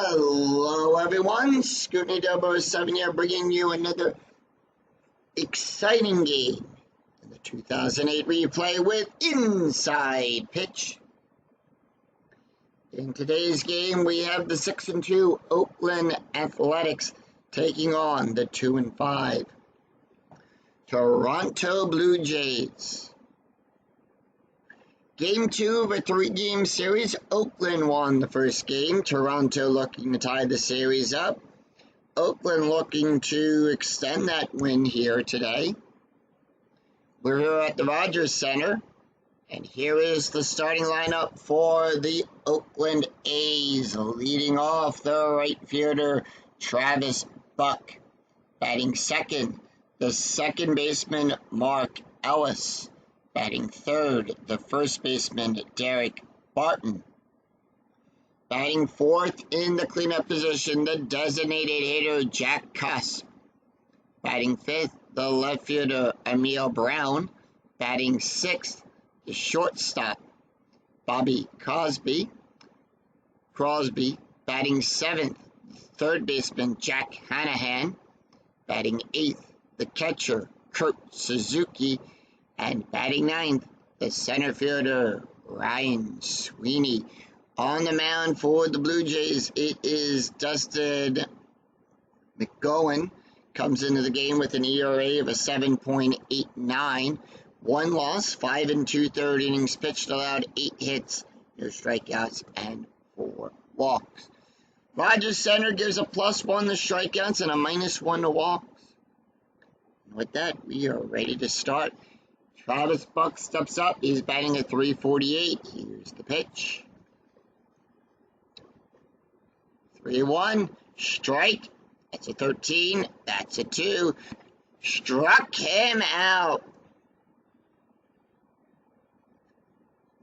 Hello everyone, Scrutiny 007 here, bringing you another exciting game in the 2008 replay with Inside Pitch. In today's game, we have the 6-2 Oakland Athletics taking on the 2-5 Toronto Blue Jays. Game 2 of a 3-game series. Oakland won the first game. Toronto looking to tie the series up. Oakland looking to extend that win here today. We're here at the Rogers Center. And here is the starting lineup for the Oakland A's. Leading off, the right fielder, Travis Buck. Batting second, the second baseman, Mark Ellis. Batting third, the first baseman, Derek Barton. Batting fourth in the cleanup position, the designated hitter, Jack Cusp. Batting fifth, the left fielder, Emil Brown. Batting sixth, the shortstop, Bobby Crosby. Batting seventh, third baseman, Jack Hanahan. Batting eighth, the catcher, Kurt Suzuki. And batting ninth, the center fielder, Ryan Sweeney. On the mound for the Blue Jays, it is Dustin McGowan. Comes into the game with an ERA of a 7.89. One loss, 5 2/3 innings pitched, allowed 8 hits, no strikeouts, and 4 walks. Rogers Center gives a +1 to strikeouts and a -1 to walks. And with that, we are ready to start. Travis Buck steps up. He's batting at .348. Here's the pitch. 3-1. Strike. That's a 13. That's a 2. Struck him out.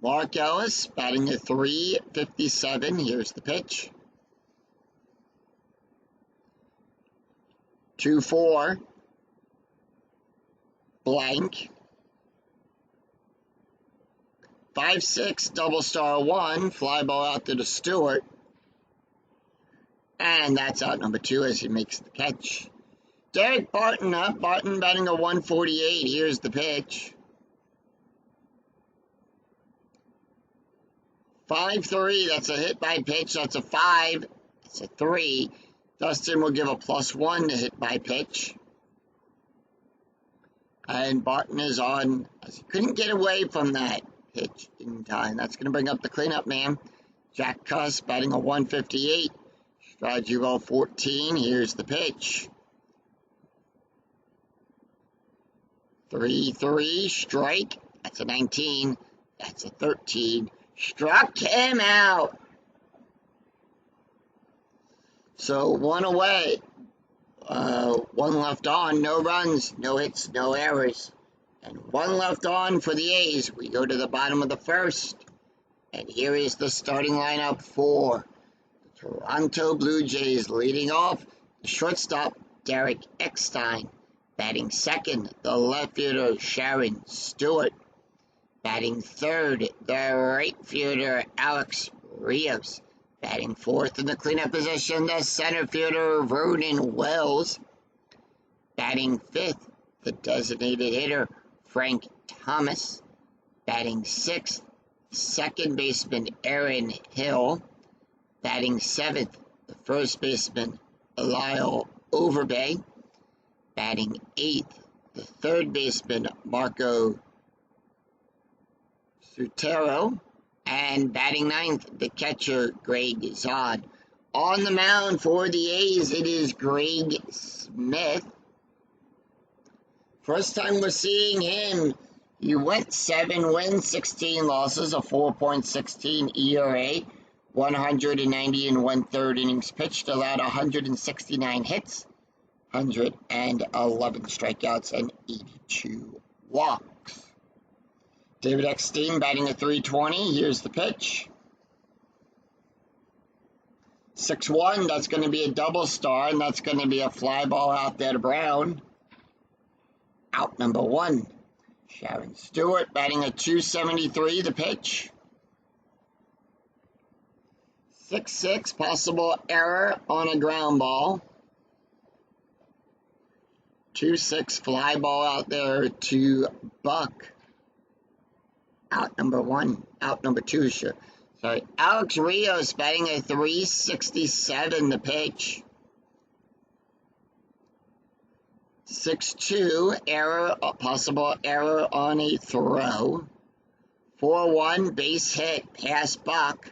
Mark Ellis batting at .357. Here's the pitch. 2-4. Blank. 5-6, double star 1, fly ball out to the Stewart. And that's out number 2 as he makes the catch. Derek Barton up. Barton batting a .148. Here's the pitch. 5-3, that's a hit by pitch. That's a 5. That's a 3. Dustin will give a +1 to hit by pitch. And Barton is on, as he couldn't get away from that pitch in time. That's going to bring up the cleanup man, Jack Cusp, batting a .158. Strategy roll 14. Here's the pitch. 3-3. Strike. That's a 19. That's a 13. Struck him out. So 1 away. 1 left on. No runs, no hits, no errors. And 1 left on for the A's. We go to the bottom of the first. And here is the starting lineup for the Toronto Blue Jays. Leading off, the shortstop, Derek Eckstein. Batting second, the left fielder, Sharon Stewart. Batting third, the right fielder, Alex Rios. Batting fourth in the cleanup position, the center fielder, Vernon Wells. Batting fifth, the designated hitter, Frank Thomas. Batting sixth, second baseman Aaron Hill. Batting seventh, the first baseman Eliel Overbay. Batting eighth, the third baseman Marco Sutero. And batting ninth, the catcher Greg Zod. On the mound for the A's, it is Greg Smith. First time we're seeing him. He went 7 wins, 16 losses, a 4.16 ERA, 190 1/3 innings pitched, allowed 169 hits, 111 strikeouts, and 82 walks. David Eckstein batting at .320. Here's the pitch. 6-1, that's going to be a double star, and that's going to be a fly ball out there to Brown. Out number 1. Sharon Stewart batting at .273, the pitch. 6-6, possible error on a ground ball. 2-6, fly ball out there to Buck. Out number 1, out number 2, sure. Sorry, Alex Rios batting a 367 the pitch. 6-2, error, possible error on a throw. 4-1, base hit, pass Buck.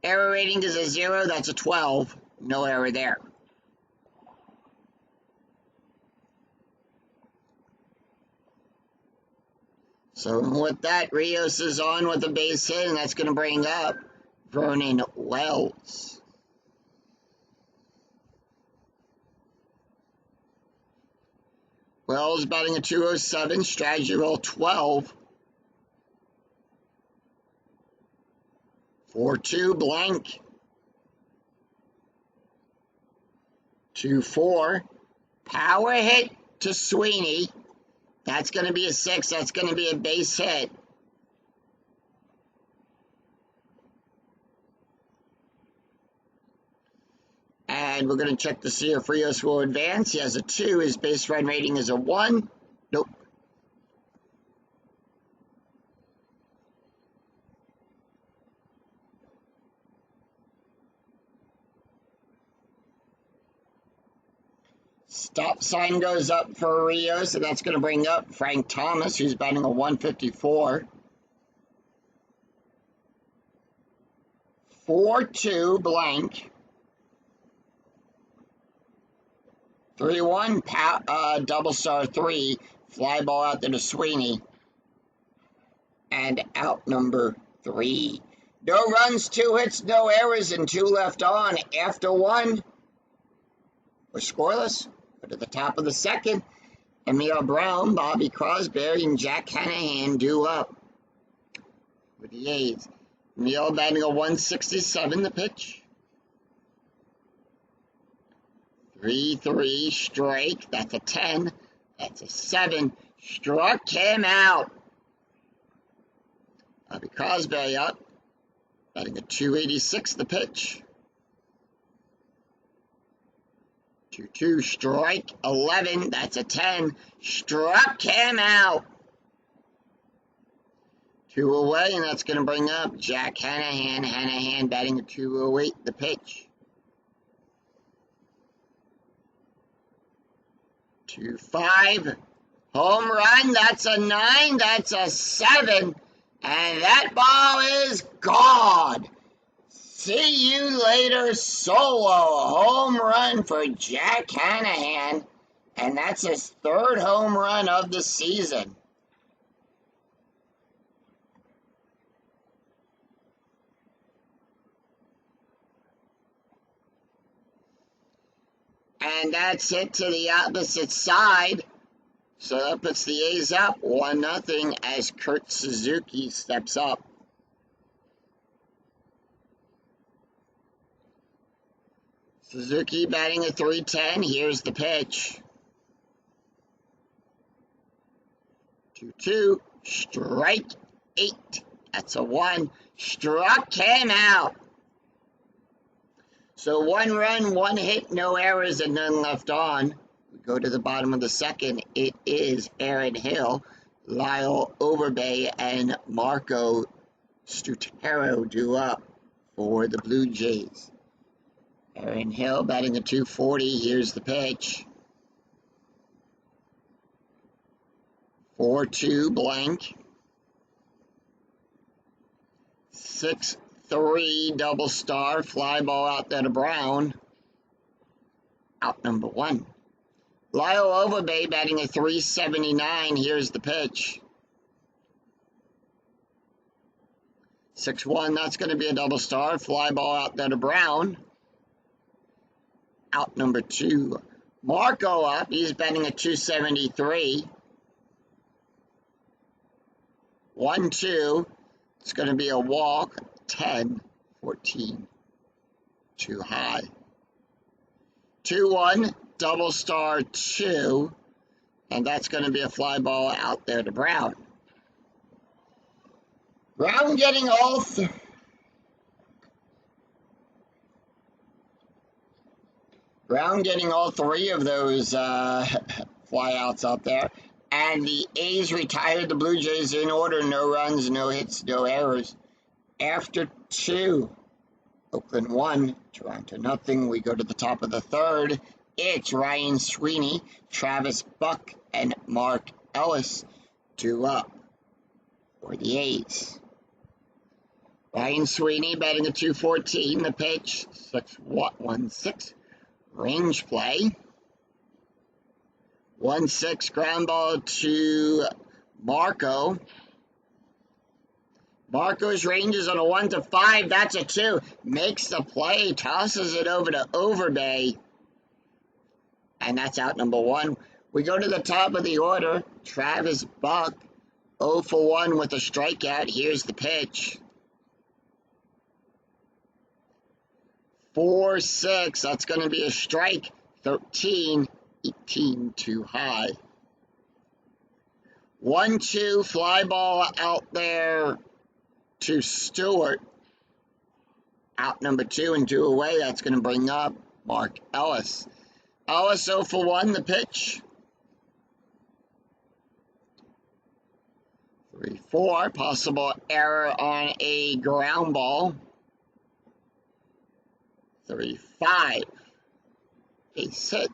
Error rating is a 0, that's a 12. No error there. So with that, Rios is on with a base hit, and that's going to bring up Vernon Wells. Wells batting a 207, strategy roll 12. 4-2, blank. 2-4, power hit to Sweeney. That's going to be a 6. That's going to be a base hit. And we're going to check to see if Rios will advance. He has a 2. His base run rating is a 1. Nope. Stop sign goes up for Rios, so that's going to bring up Frank Thomas, who's batting a 154. 4-2, blank. 3-1, double star 3, fly ball out there to Sweeney. And out number 3. No runs, 2 hits, no errors, and 2 left on. After 1, we're scoreless. Go to the top of the second. Emil Brown, Bobby Crosby, and Jack Hanahan due up with the A's. Emil batting a 167 the pitch. 3-3, strike. That's a 10. That's a 7. Struck him out. Bobby Crosby up. Batting a 286 the pitch. 2-2, strike. 11. That's a 10. Struck him out. 2 away, and that's going to bring up Jack Hanahan. Hanahan batting a 208 the pitch. 2-5, home run, that's a 9, that's a 7, and that ball is gone. See you later, solo home run for Jack Hanahan, and that's his 3rd home run of the season. And that's it to the opposite side. So that puts the A's up 1-0 as Kurt Suzuki steps up. Suzuki batting a 310. Here's the pitch. 2-2. Strike 8. That's a 1. Struck him out. So 1 run, 1 hit, no errors, and none left on. We go to the bottom of the second. It is Aaron Hill, Lyle Overbay, and Marco Stutero due up for the Blue Jays. Aaron Hill batting a 240. Here's the pitch. 4-2, blank. 6-3, double star, fly ball out there to Brown. Out number 1. Lyle Overbay batting a 379. Here's the pitch. 6-1, that's going to be a double star, fly ball out there to Brown. Out number 2. Marco up, he's batting a 273. 1-2, it's going to be a walk. 10, 14, too high. 2-1, double star 2, and that's going to be a fly ball out there to Brown. Brown getting all Brown getting all three of those flyouts out there. And the A's retired the Blue Jays in order. No runs, no hits, no errors. After 2, Oakland 1, Toronto nothing. We go to the top of the 3rd. It's Ryan Sweeney, Travis Buck, and Mark Ellis 2 up for the A's. Ryan Sweeney batting a .214. The pitch 6-1-6. Range play. 1-6 ground ball to Marco. Marco's ranges on a 1-5. That's a 2. Makes the play. Tosses it over to Overbay. And that's out number 1. We go to the top of the order. Travis Buck, 0 for 1 with a strikeout. Here's the pitch. 4-6. That's going to be a strike. 13. 18 too high. 1-2 fly ball out there to Stewart. Out number 2 and 2 away. That's going to bring up Mark Ellis. Ellis 0 for 1, the pitch. 3-4. Possible error on a ground ball. 3-5. Base hit.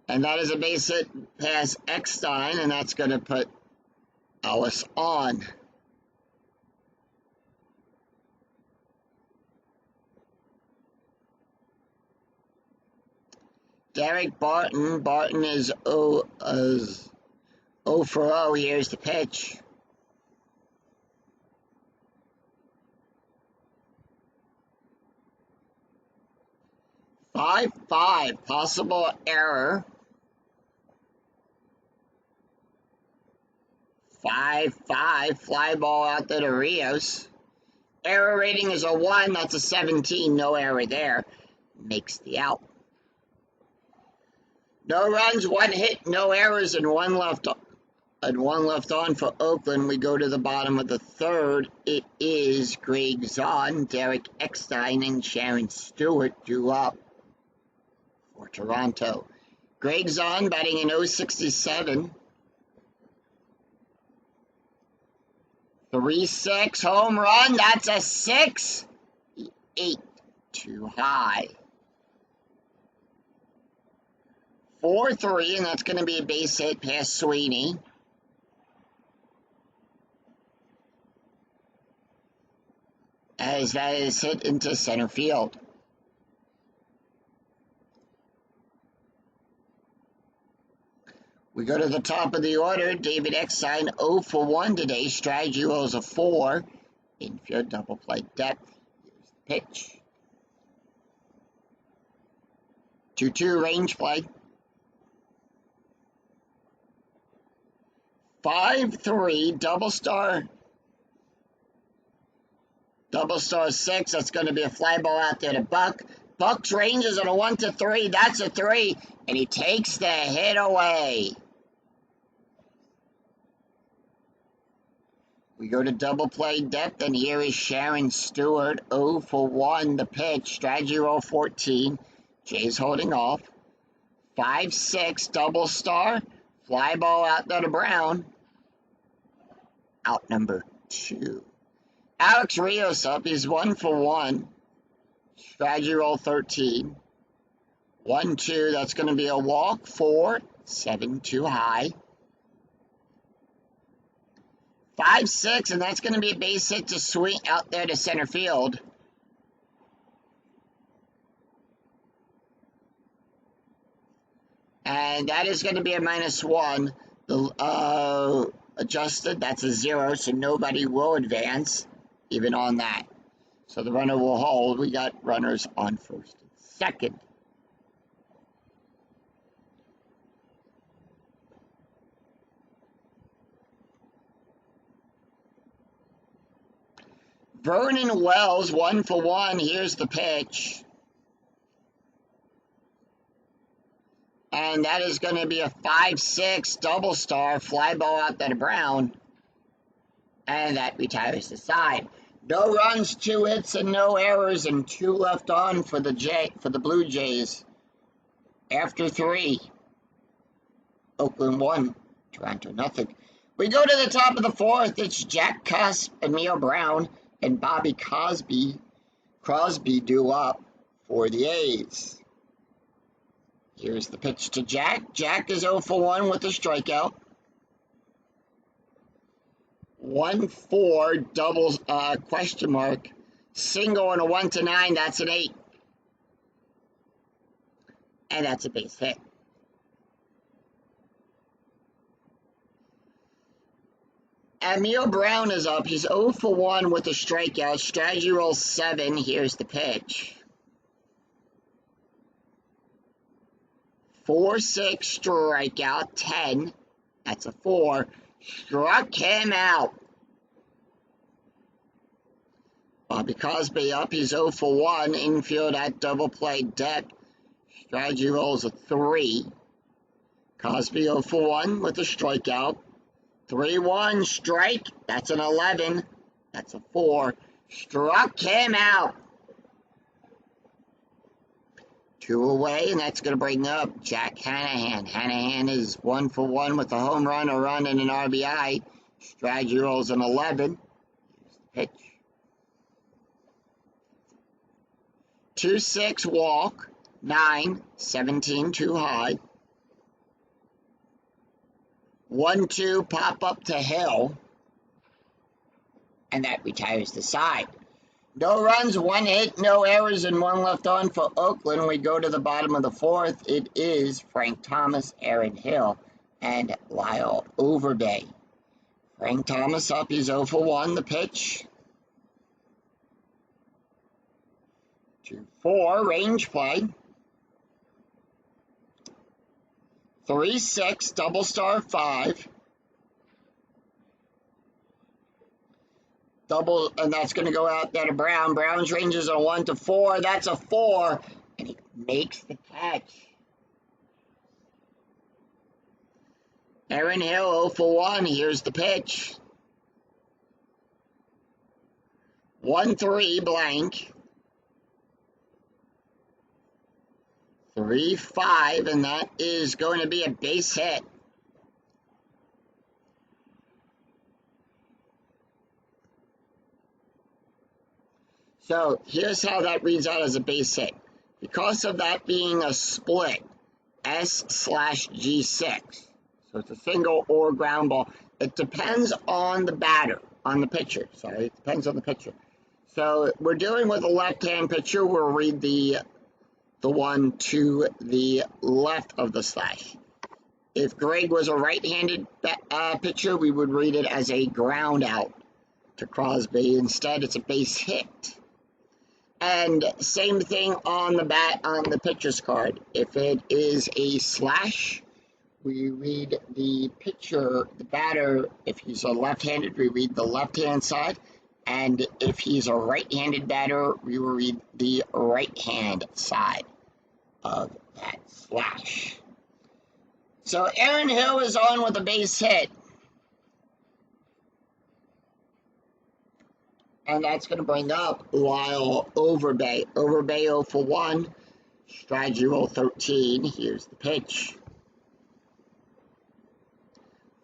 And that is a base hit past Eckstein, and that's going to put Ellis on. Derek Barton. Barton is 0 for 0. Here's the pitch. 5-5. Possible error. 5-5. Fly ball out there to Rios. Error rating is a 1. That's a 17. No error there. Makes the out. No runs, 1 hit, no errors, and one left on for Oakland. We go to the bottom of the 3rd. It is Greg Zahn, Derek Eckstein, and Sharon Stewart due up for Toronto. Greg Zahn batting in .067. 3-6 home run. That's a 6. 8 too high. 4-3, and that's going to be a base hit past Sweeney. As that is hit into center field. We go to the top of the order. David Eckstein 0 for 1 today. Strategy rolls a 4. Infield double play depth. Here's the pitch. 2-2 range play. 5-3 double star 6. That's going to be a fly ball out there to Buck. Buck's range is on a 1-3. That's a 3, and he takes the hit away. We go to double play depth, and here is Sharon Stewart 0 for 1. The pitch. Strategy roll 14. Jay's holding off. 5-6 double star. Fly ball out there to Brown. Out number 2. Alex Rios up. He's 1 for 1. Strategy roll 13. 1-2. That's going to be a walk. 4. 7 too high. 5-6, and that's going to be a base hit to swing out there to center field. And that is going to be a -1. The adjusted, that's a 0, so nobody will advance, even on that. So the runner will hold. We got runners on first and second. Vernon Wells, 1 for 1. Here's the pitch. And that is going to be a 5-6 double star, fly ball out there to Brown. And that retires the side. No runs, 2 hits, and no errors, and 2 left on for the Blue Jays. After 3, Oakland 1, Toronto nothing. We go to the top of the 4th. It's Jack Cusp, Emil Brown, and Bobby Crosby due up for the A's. Here's the pitch to Jack. Jack is 0 for 1 with a strikeout. 1-4 doubles, question mark, single and a 1-9. That's an 8. And that's a base hit. Emil Brown is up. He's 0 for 1 with a strikeout. Strategy roll 7. Here's the pitch. 4-6 strikeout. 10. That's a 4. Struck him out. Bobby Crosby up. He's 0 for 1. Infield at double play depth. Strategy rolls a 3. Crosby 0 for 1 with a strikeout. 3-1 strike. That's an 11. That's a 4. Struck him out. 2 away, and that's going to bring up Jack Hanahan. Hanahan is 1 for 1 with a home run, a run, and an RBI. Strategy rolls an 11. Here's the pitch. 2-6 walk. 9. 17 too high. 1-2 pop up to Hill. And that retires the side. No runs, 1 hit, no errors, and 1 left on for Oakland. We go to the bottom of the 4th. It is Frank Thomas, Aaron Hill, and Lyle Overbay. Frank Thomas up, he's 0 for 1. The pitch. 2-4, range play. 3-6, double star 5. Double, and that's going to go out there to Brown. Brown's range is a 1-4. That's a 4, and he makes the catch. Aaron Hill 0 for 1. Here's the pitch. 1-3 blank. 3-5, and that is going to be a base hit. So here's how that reads out as a base hit. Because of that being a split, S/G6. So it's a single or ground ball. It depends on the batter, on the pitcher. Sorry, it depends on the pitcher. So we're dealing with a left-hand pitcher. We'll read the one to the left of the slash. If Greg was a right-handed pitcher, we would read it as a ground out to Crosby. Instead, it's a base hit. And same thing on the pitcher's card. If it is a slash, we read the pitcher, the batter. If he's a left-handed, we read the left-hand side. And if he's a right-handed batter, we will read the right-hand side of that slash. So Aaron Hill is on with a base hit. And that's going to bring up Lyle Overbay. Overbay 0 for 1. Strategy roll 13. Here's the pitch.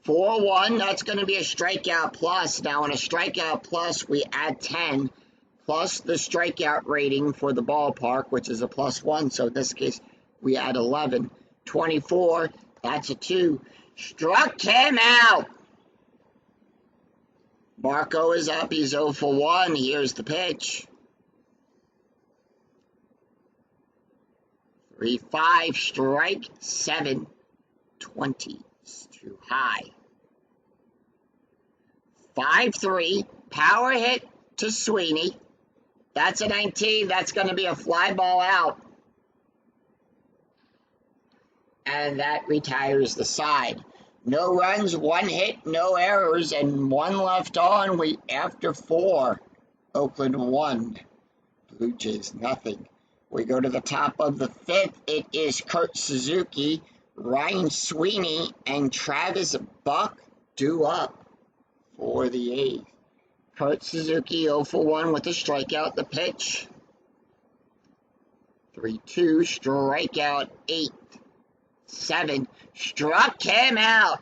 4-1. That's going to be a strikeout plus. Now, in a strikeout plus, we add 10 plus the strikeout rating for the ballpark, which is a +1. So in this case, we add 11. 24. That's a 2. Struck him out. Marco is up. He's 0 for 1. Here's the pitch. 3-5 strike. 7. 20. It's too high. 5-3 power hit to Sweeney. That's a 19. That's going to be a fly ball out. And that retires the side. No runs, 1 hit, no errors, and 1 left on. After 4, Oakland 1, Blue Jays nothing. We go to the top of the 5th. It is Kurt Suzuki, Ryan Sweeney, and Travis Buck due up for the A's. Kurt Suzuki 0 for 1 with a strikeout. The pitch. 3-2. Strikeout 8-7. Struck him out.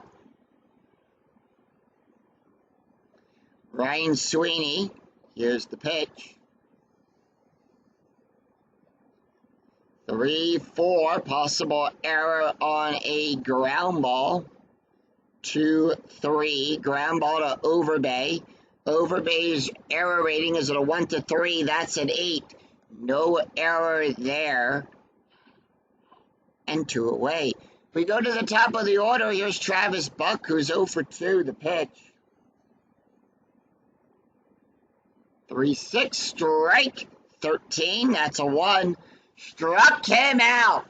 Ryan Sweeney. Here's the pitch. 3-4. Possible error on a ground ball. 2-3. Ground ball to Overbay. Overbay's error rating is at a 1 to 3. That's an 8. No error there. And 2 away. We go to the top of the order. Here's Travis Buck, who's 0 for 2. The pitch. 3-6. Strike 13. That's a 1. Struck him out.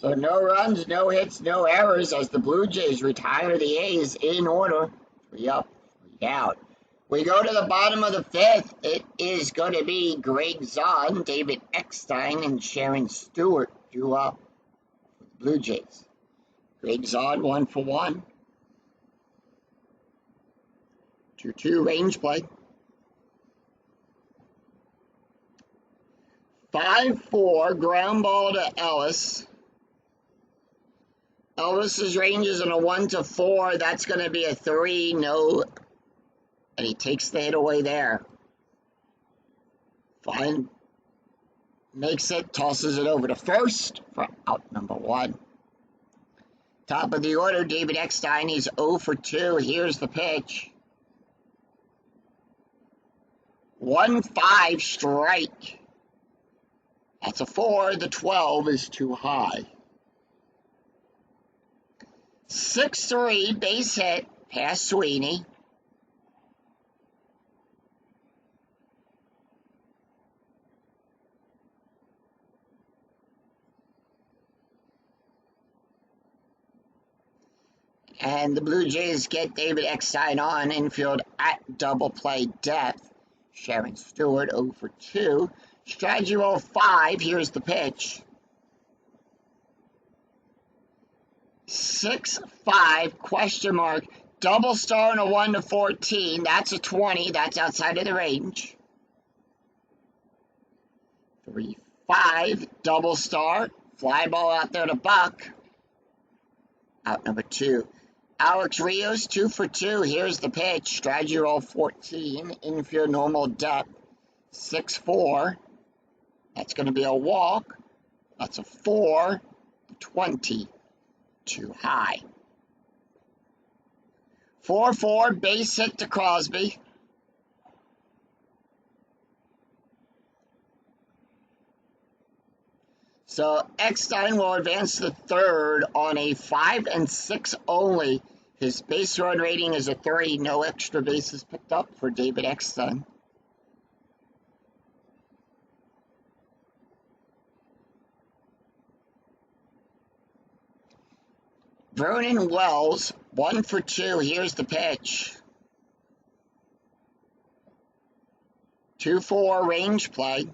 So no runs, no hits, no errors as the Blue Jays retire the A's in order. 3 up, 3 out. We go to the bottom of the 5th. It is going to be Greg Zahn, David Eckstein, and Sharon Stewart due up for the Blue Jays. Greg Zahn 1 for 1. 2-2 range play. 5-4 ground ball to Ellis. Elvis's range is in a 1 to 4. That's going to be a 3. No. And he takes the hit away there. Fine. Makes it. Tosses it over to first for out number 1. Top of the order, David Eckstein. He's 0 for 2. Here's the pitch. 1-5 strike. That's a 4. The 12 is too high. 6-3 base hit past Sweeney. And the Blue Jays get David Eckstein on infield at double play depth. Sharon Stewart 0 for 2. Strategy roll 5. Here's the pitch. 6-5 question mark. Double star and a 1 to 14. That's a 20. That's outside of the range. 3-5 double star. Fly ball out there to Buck. Out number 2. Alex Rios 2 for 2. Here's the pitch. Strategy roll 14. Infield normal depth. 6-4. That's going to be a walk. That's a 4. 20. Too high. 4-4 base hit to Crosby. So Eckstein will advance to third on a 5 and 6 only. His base run rating is a 3. No extra bases picked up for David Eckstein. Vernon Wells, 1 for 2. Here's the pitch. 2-4 range play.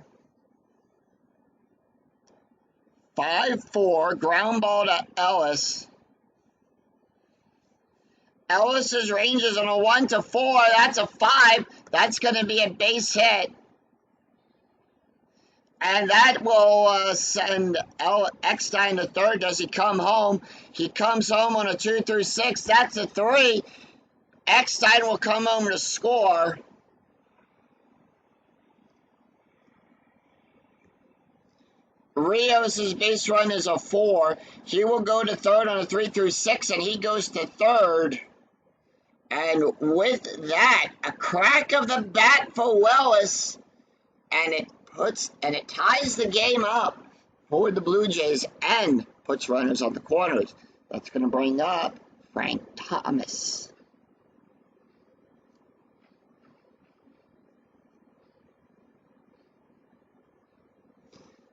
5-4 ground ball to Ellis. Ellis's range is on a 1 to 4. That's a 5. That's going to be a base hit. And that will send Eckstein to third. Does he come home? He comes home on a 2 through 6. That's a 3. Eckstein will come home to score. Rios' base run is a 4. He will go to third on a 3 through 6, and he goes to third. And with that, a crack of the bat for Wells, and it ties the game up for the Blue Jays and puts runners on the corners. That's going to bring up Frank Thomas.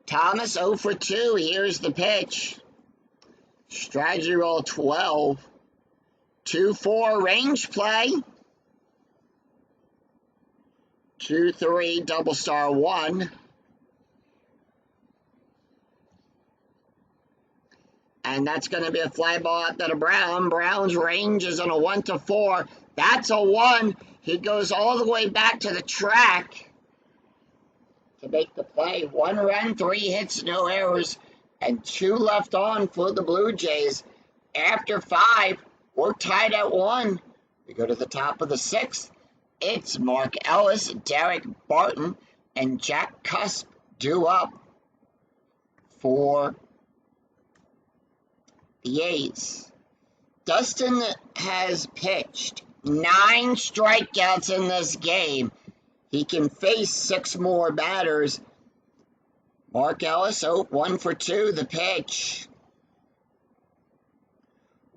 Thomas 0 for 2. Here's the pitch. Strategy roll 12. 2-4 range play. 2-3 double star 1. And that's going to be a fly ball out to Brown. Brown's range is on a 1-4. That's a 1. He goes all the way back to the track to make the play. 1 run, 3 hits, no errors, and 2 left on for the Blue Jays. After 5, we're tied at 1. We go to the top of the 6th. It's Mark Ellis, Derek Barton, and Jack Cusp due up for the A's. Dustin has pitched 9 strikeouts in this game. He can face 6 more batters. Mark Ellis, 1 for 2, the pitch.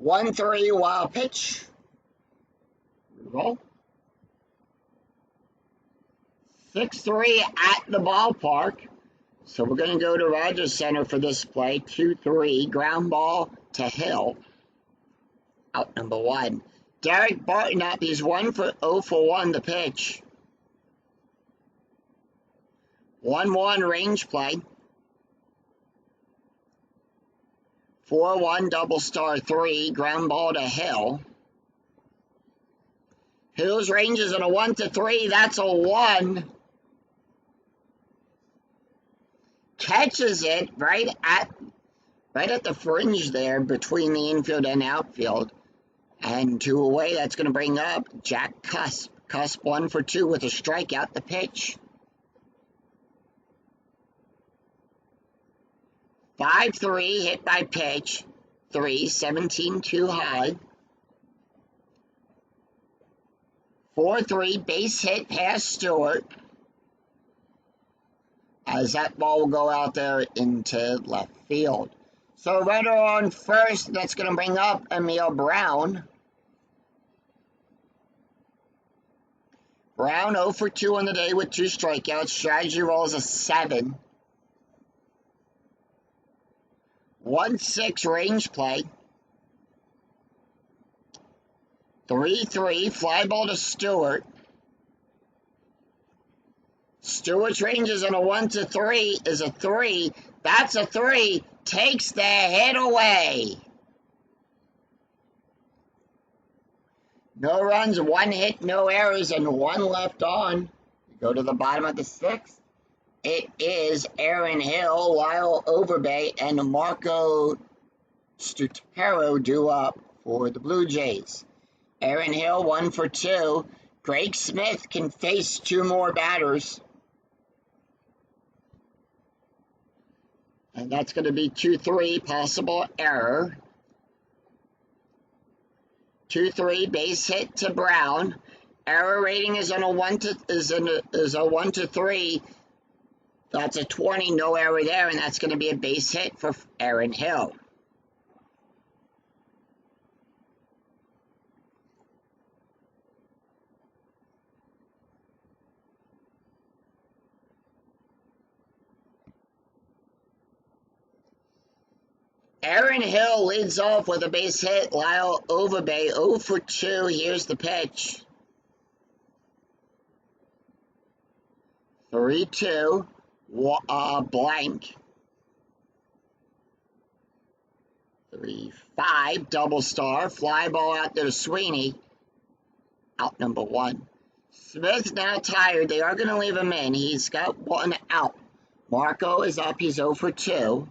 1-3 wild pitch. Roll. 6-3 at the ballpark. So we're going to go to Rogers Center for this play. 2-3, ground ball to Hill. Out number 1. Derek Barton up. He's 0 for 1, the pitch. 1-1 range play. 4-1 double star 3, ground ball to Hill. Hill's range is on a 1-3. That's a 1. Catches it right at the fringe there between the infield and outfield. And 2 away, that's going to bring up Jack Cusp. Cusp 1 for 2 with a strikeout, the pitch. 5-3 hit by pitch. 3-17 too high. 4-3 base hit past Stewart. As that ball will go out there into left field. So runner on first, that's going to bring up Emil Brown. Brown 0 for 2 on the day with 2 strikeouts. Strategy rolls a 7. 1-6 range play. 3-3 fly ball to Stewart. Stewart's range is on a 1-3 is a 3. That's a 3. Takes the hit away. No runs, 1 hit, no errors, and 1 left on. We go to the bottom of the 6th. It is Aaron Hill, Lyle Overbay, and Marco Stutero due up for the Blue Jays. Aaron Hill 1 for 2. Greg Smith can face 2 more batters. And that's going to be 2-3, possible error. 2-3 base hit to Brown. Error rating is on a 1-3. That's a 20, no error there, and that's going to be a base hit for Aaron Hill. Aaron Hill leads off with a base hit. Lyle Overbay 0 for 2. Here's the pitch. 3-2. Blank. 3-5. Double star. Fly ball out there to Sweeney. Out number 1. Smith now tired. They are going to leave him in. He's got 1 out. Marco is up. He's 0 for 2.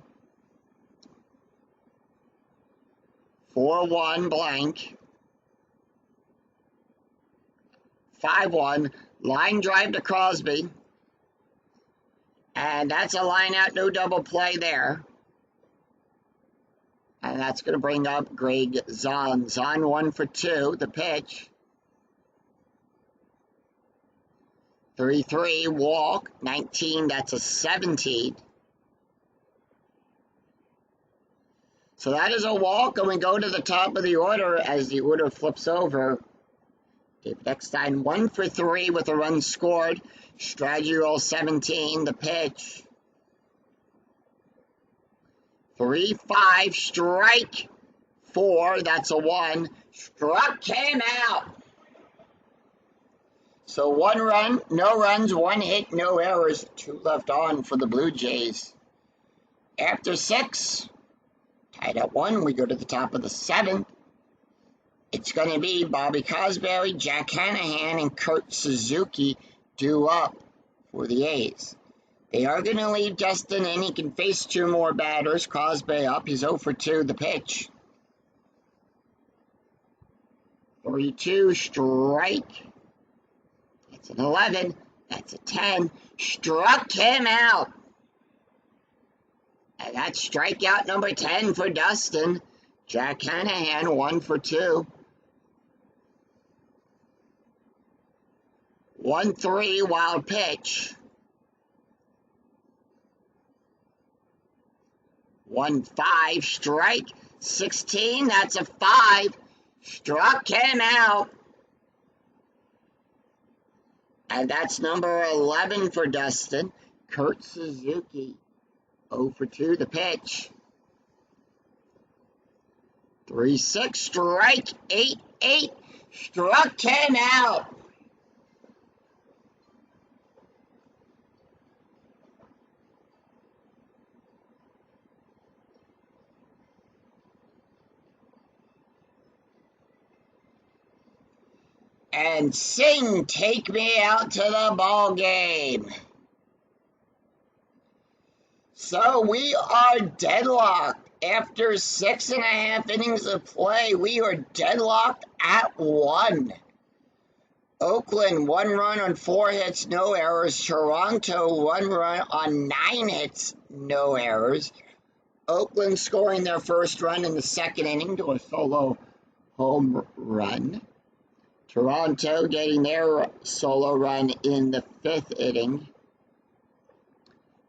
4-1 blank. 5-1. Line drive to Crosby. And that's a line out, no double play there. And that's going to bring up Greg Zahn. Zahn 1 for 2, the pitch. 3-3, walk. 19, that's a 17. So that is a walk, and we go to the top of the order as the order flips over. David Eckstein 1 for 3 with a run scored. Strategy roll 17, the pitch. 3-5, strike 4, that's a 1. Struck him out. So 1 run, no runs, 1 hit, no errors, 2 left on for the Blue Jays. After 6, Tied at 1, we go to the top of the 7th. It's going to be Bobby Cosberry, Jack Hanahan, and Kurt Suzuki due up for the A's. They are going to leave Justin in. He can face 2 more batters. Cosberry up. He's 0 for 2, the pitch. 3-2, strike. That's an 11. That's a 10. Struck him out. And that's strikeout number 10 for Dustin. Jack Hanahan, 1 for 2. 1-3, wild pitch. 1-5, strike. 16, that's a 5. Struck him out. And that's number 11 for Dustin. Kurt Suzuki, 0 for 2, the pitch. 3-6, strike. 8-8, struck him out. And sing, take me out to the ball game. So we are deadlocked. After 6.5 innings of play, we are deadlocked at 1. Oakland, 1 run on 4 hits, no errors. Toronto, 1 run on 9 hits, no errors. Oakland scoring their first run in the 2nd inning to a solo home run. Toronto getting their solo run in the 5th inning.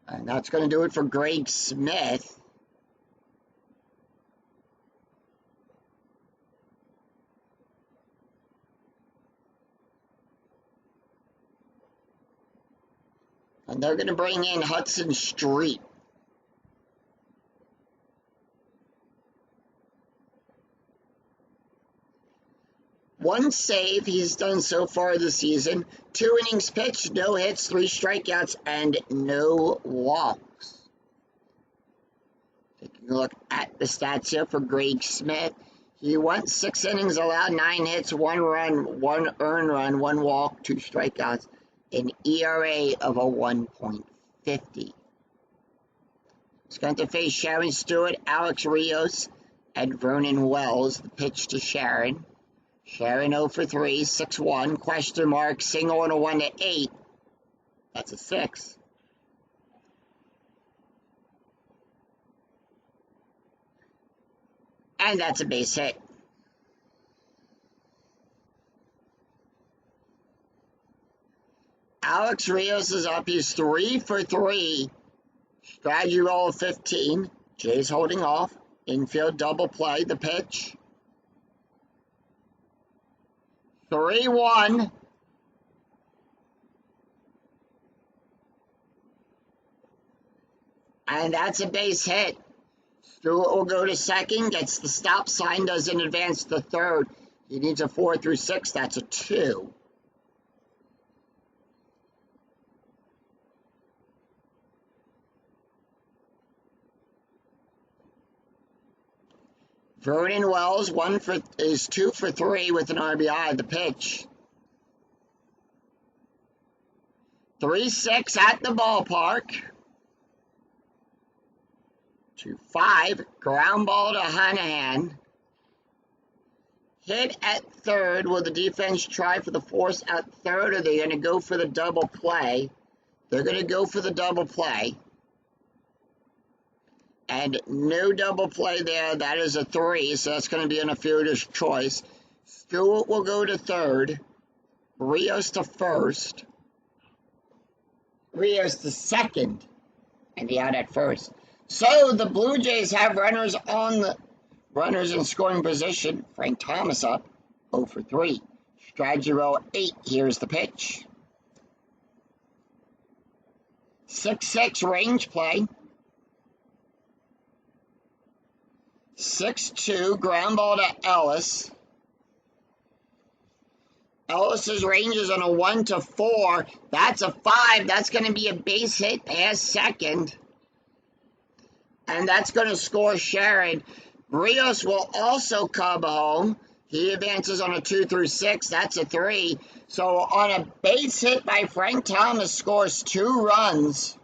And that's going to do it for Greg Smith. And they're going to bring in Hudson Street. One save he's done so far this season. 2 innings pitched, no hits, 3 strikeouts, and no walks. Taking a look at the stats here for Greg Smith. He went 6 innings, allowed 9 hits, 1 run, 1 earned run, 1 walk, 2 strikeouts, an ERA of a 1.50. He's going to face Sharon Stewart, Alex Rios, and Vernon Wells. The pitch to Sharon. Sharon 0 for 3, 6-1, question mark, single and a 1-8. That's a 6. And that's a base hit. Alex Rios is up. He's 3 for 3. Strategy roll of 15. Jay's holding off. Infield double play. The pitch. 3-1. And that's a base hit. Stewart will go to second, gets the stop sign, doesn't advance to third. He needs a 4 through 6. That's a 2. Vernon Wells is 2 for 3 with an RBI. The pitch. 3-6 at the ballpark. 2-5. Ground ball to Hanahan. Hit at third. Will the defense try for the force at third, or are they going to go for the double play? They're going to go for the double play. And no double play there. That is a 3, so that's going to be an fielder's choice. Stewart will go to third. Rios to first. Rios to second. And the out at first. So the Blue Jays have runners in scoring position. Frank Thomas up. 0 for 3. Strategy roll 8. Here's the pitch. 6-6 range play. 6-2, ground ball to Ellis. Ellis's range is on a 1 to 4. That's a 5. That's going to be a base hit past second. and that's going to score Sharon. Rios will also come home. He advances on a 2 through 6. That's a 3. So on a base hit by Frank Thomas, scores 2 runs.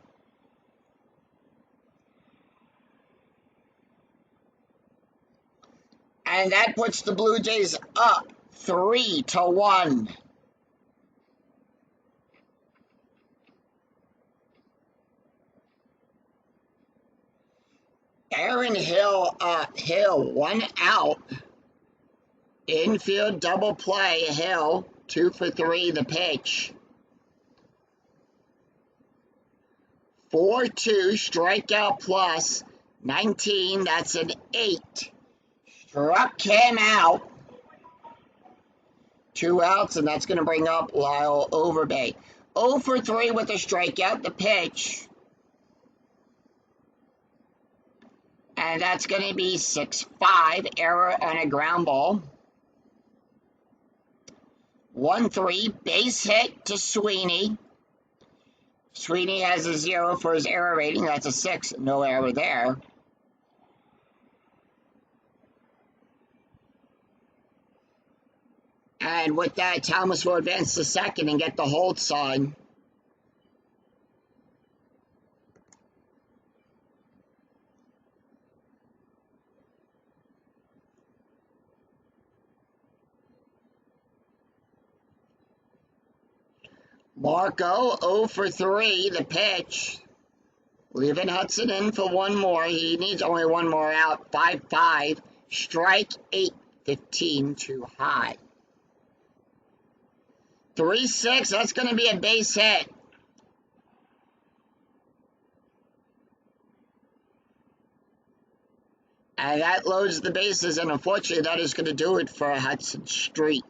And that puts the Blue Jays up 3-1. Aaron Hill up. Hill, 1 out. Infield double play. Hill, 2 for 3, the pitch. 4-2, strikeout plus 19. That's an 8. Struck him out. 2 outs, and that's going to bring up Lyle Overbay. 0 for 3 with a strikeout, the pitch. And that's going to be 6-5, error on a ground ball. 1-3, base hit to Sweeney. Sweeney has a 0 for his error rating. That's a 6, no error there. And with that, Thomas will advance to second and get the hold sign. Marco, 0 for 3, the pitch. Leaving Hudson in for 1 more. He needs only 1 more out. 5-5. Strike 8. 15 too high. 3-6. That's going to be a base hit. And that loads the bases, and unfortunately, that is going to do it for Hudson Street.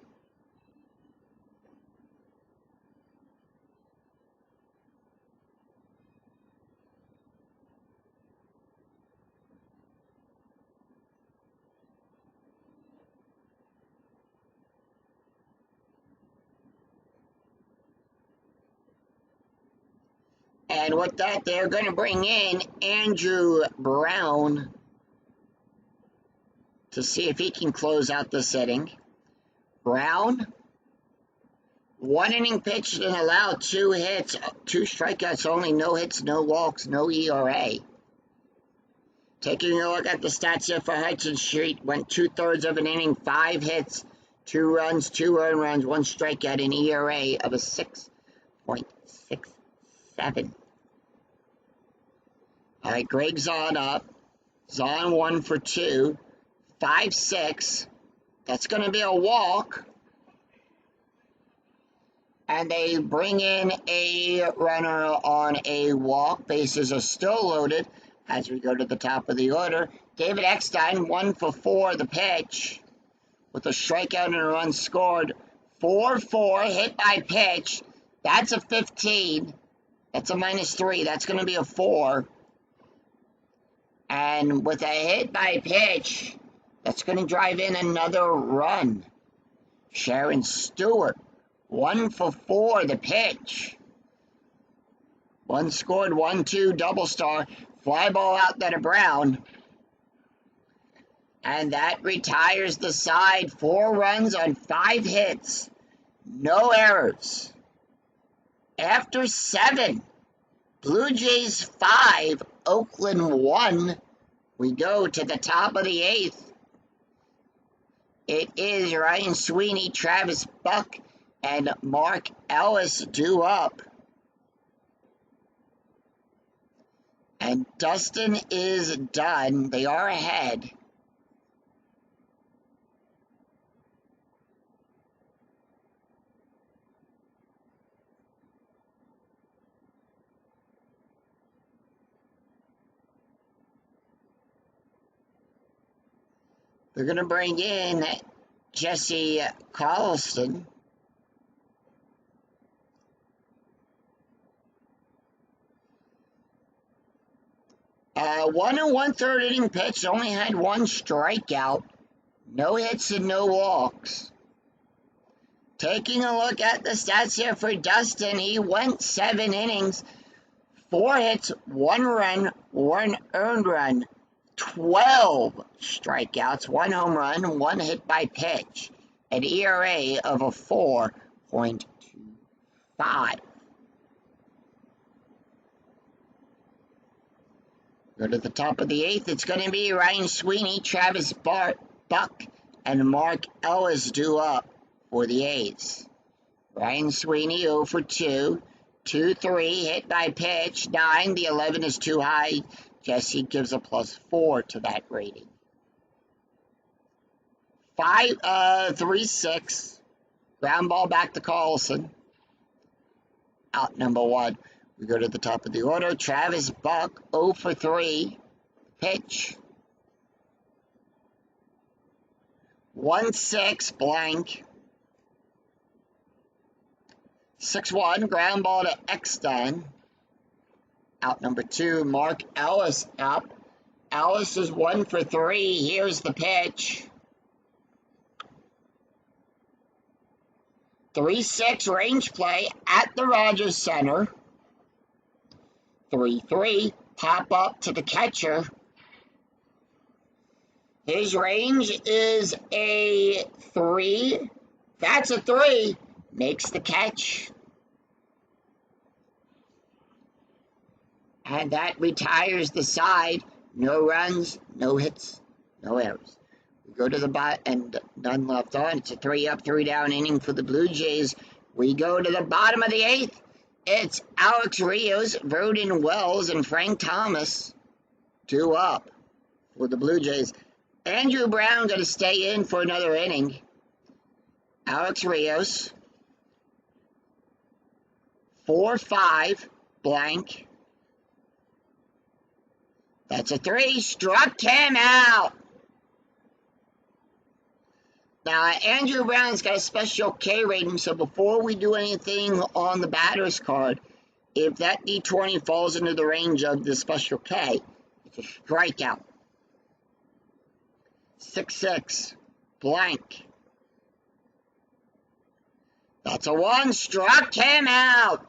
And with that, they're going to bring in Andrew Brown to see if he can close out this inning. Brown, 1 inning pitched and allowed 2 hits, 2 strikeouts only, no hits, no walks, no ERA. Taking a look at the stats here for Hudson Street, went 2/3 of an inning, 5 hits, 2 runs, 2 earned runs, 1 strikeout, an ERA of a 6.67. All right, Greg Zahn up. Zahn 1 for 2. 5-6. That's going to be a walk. And they bring in a runner on a walk. Bases are still loaded as we go to the top of the order. David Eckstein, 1 for 4, the pitch. With a strikeout and a run scored. 4-4, hit by pitch. That's a 15. That's a -3. That's going to be a 4. And with a hit by pitch, that's going to drive in another run. Sharon Stewart, 1 for 4, the pitch. 1 scored, 1-2, double star. Fly ball out there to Brown. And that retires the side. 4 runs on 5 hits. No errors. After 7, Blue Jays 5, Oakland 1. We go to the top of the 8th. It is Ryan Sweeney, Travis Buck, and Mark Ellis due up. And Dustin is done. They are ahead. They're going to bring in Jesse Carlston. One and 1/3 inning pitch, only had 1 strikeout, no hits and no walks. Taking a look at the stats here for Dustin, he went 7 innings, 4 hits, 1 run, 1 earned run, 12 strikeouts, 1 home run, 1 hit by pitch, an ERA of a 4.25. Go to the top of the 8th. It's going to be Ryan Sweeney, Travis Buck, and Mark Ellis due up for the A's. Ryan Sweeney 0 for 2. 2-3, hit by pitch, 9. The 11 is too high. Jesse gives a +4 to that rating. 3-6. Ground ball back to Carlson. Out number 1. We go to the top of the order. Travis Buck 0 for 3. Pitch. 1-6, blank. 6-1, ground ball to Exton. Out number 2, Mark Ellis up. Ellis is 1 for 3. Here's the pitch. 3-6, range play at the Rogers Center. 3-3, pop up to the catcher. His range is a 3. That's a 3. Makes the catch. And that retires the side. No runs, no hits, no errors. We go to the bottom, and none left on. It's a 3-up, 3-down inning for the Blue Jays. We go to the bottom of the 8th. It's Alex Rios, Vernon Wells, and Frank Thomas. 2 up for the Blue Jays. Andrew Brown going to stay in for another inning. Alex Rios. 4-5, blank. That's a 3. Struck him out. Now, Andrew Brown's got a special K rating, so before we do anything on the batter's card, if that D20 falls into the range of the special K, it's a strikeout. 6-6, blank. That's a 1. Struck him out.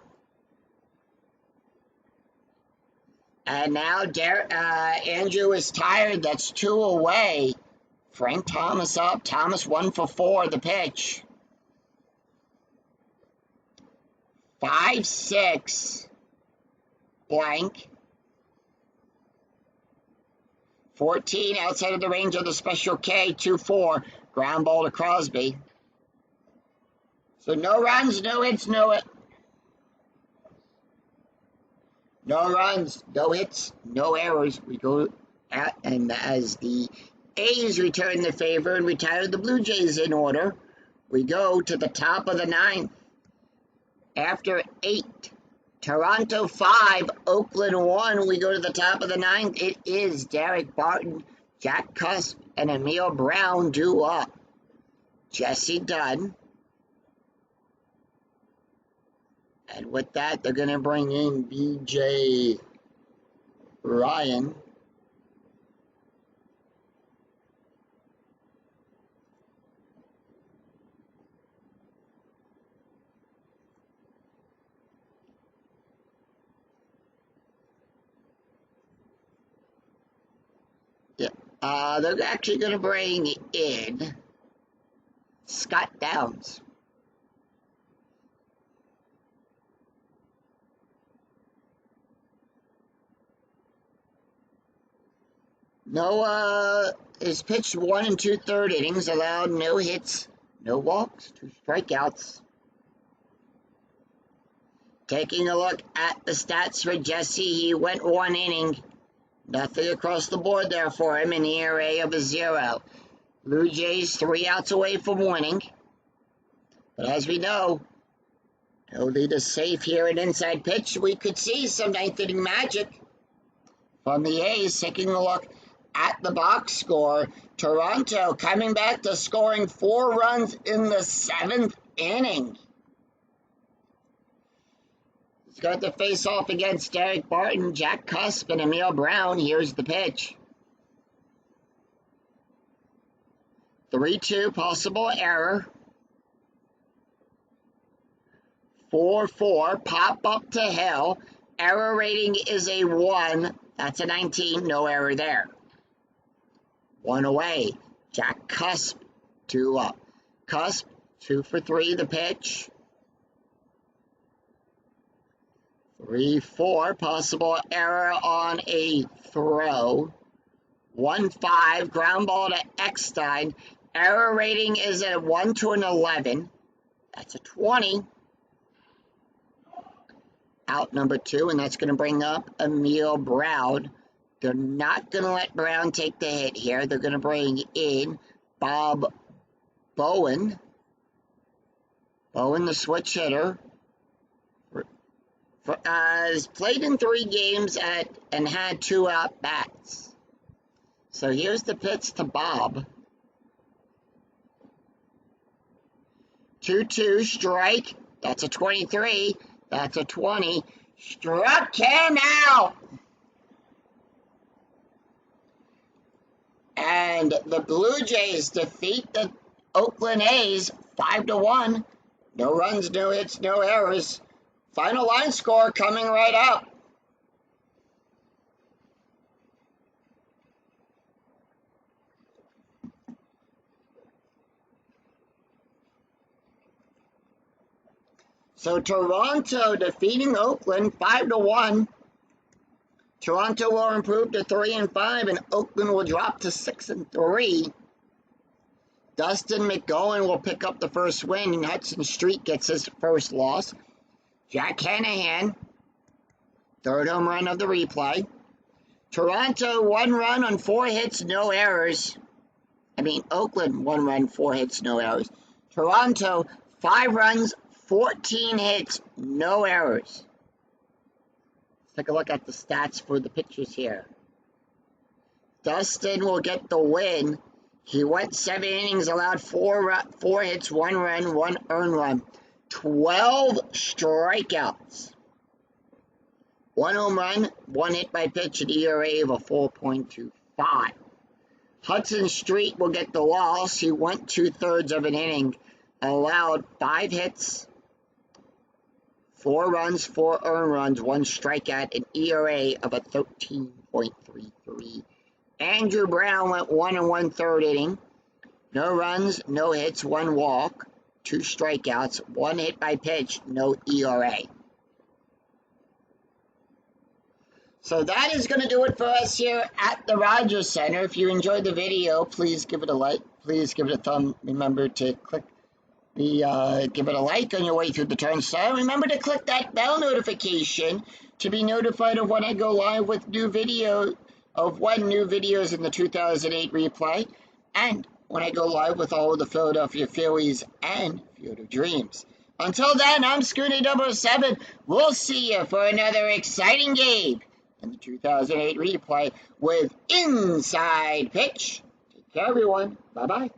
And now Andrew is tired. That's 2 away. Frank Thomas up. Thomas 1 for 4. The pitch. 5-6. Blank. 14 outside of the range of the special K. 2-4. Ground ball to Crosby. So no runs, no hits, no runs, no hits, no errors. We go at, and as the A's return the favor and retire the Blue Jays in order, we go to the top of the 9th. After 8, Toronto 5, Oakland 1, we go to the top of the 9th. It is Derek Barton, Jack Cusp, and Emil Brown due up. Jesse Dunn. And with that, they're going to bring in B.J. Ryan. Yeah, they're actually going to bring in Scott Downs. Noah is pitched 1 2/3 innings, allowed no hits, no walks, 2 strikeouts. Taking a look at the stats for Jesse, he went 1 inning. Nothing across the board there for him, an ERA of a 0. Blue Jays 3 outs away from winning. But as we know, no lead is safe here at inside pitch. We could see some 9th inning magic from the A's. Taking a look at the box score, Toronto coming back to scoring 4 runs in the 7th inning. He's got to face off against Derek Barton, Jack Cusp, and Emil Brown. Here's the pitch. 3-2, possible error. 4-4, pop up to Hill. Error rating is a 1. That's a 19. No error there. 1 away. Jack Cusp, 2 up. Cusp, 2 for 3, the pitch. 3-4, possible error on a throw. 1-5, ground ball to Eckstein. Error rating is a 1 to an 11. That's a 20. Out number 2, and that's going to bring up Emil Brown. They're not going to let Brown take the hit here. They're going to bring in Bob Bowen. Bowen, the switch hitter. Has played in 3 games and had 2 at-bats. So here's the pitch to Bob. 2-2, strike. That's a 23. That's a 20. Struck him out. And the Blue Jays defeat the Oakland A's 5-1. No runs, no hits, no errors. Final line score coming right up. So Toronto defeating Oakland 5-1. Toronto will improve to 3-5, and Oakland will drop to 6-3. Dustin McGowan will pick up the first win, and Hudson Street gets his first loss. Jack Hanahan, 3rd home run of the replay. Toronto, 1 run on 4 hits, no errors. Oakland, 1 run, 4 hits, no errors. Toronto, 5 runs, 14 hits, no errors. Let's take a look at the stats for the pitchers here. Dustin will get the win. He went 7 innings, allowed 4 hits, 1 run, 1 earned run. 12 strikeouts. 1 home run, 1 hit by pitch, an ERA of a 4.25. Hudson Street will get the loss. He went 2/3 of an inning, allowed 5 hits, 4 runs, 4 earned runs, 1 strikeout, an ERA of a 13.33. Andrew Brown went 1 1/3 inning. No runs, no hits, 1 walk, 2 strikeouts, 1 hit by pitch, no ERA. So that is going to do it for us here at the Rogers Center. If you enjoyed the video, please give it a like. Please give it a thumb. Remember to give it a like on your way through the turnstile. Remember to click that bell notification to be notified of when I go live with new videos in the 2008 replay, and when I go live with all of the Philadelphia Phillies and Field of Dreams. Until then, I'm Scooty007. We'll see you for another exciting game in the 2008 replay with Inside Pitch. Take care, everyone. Bye-bye.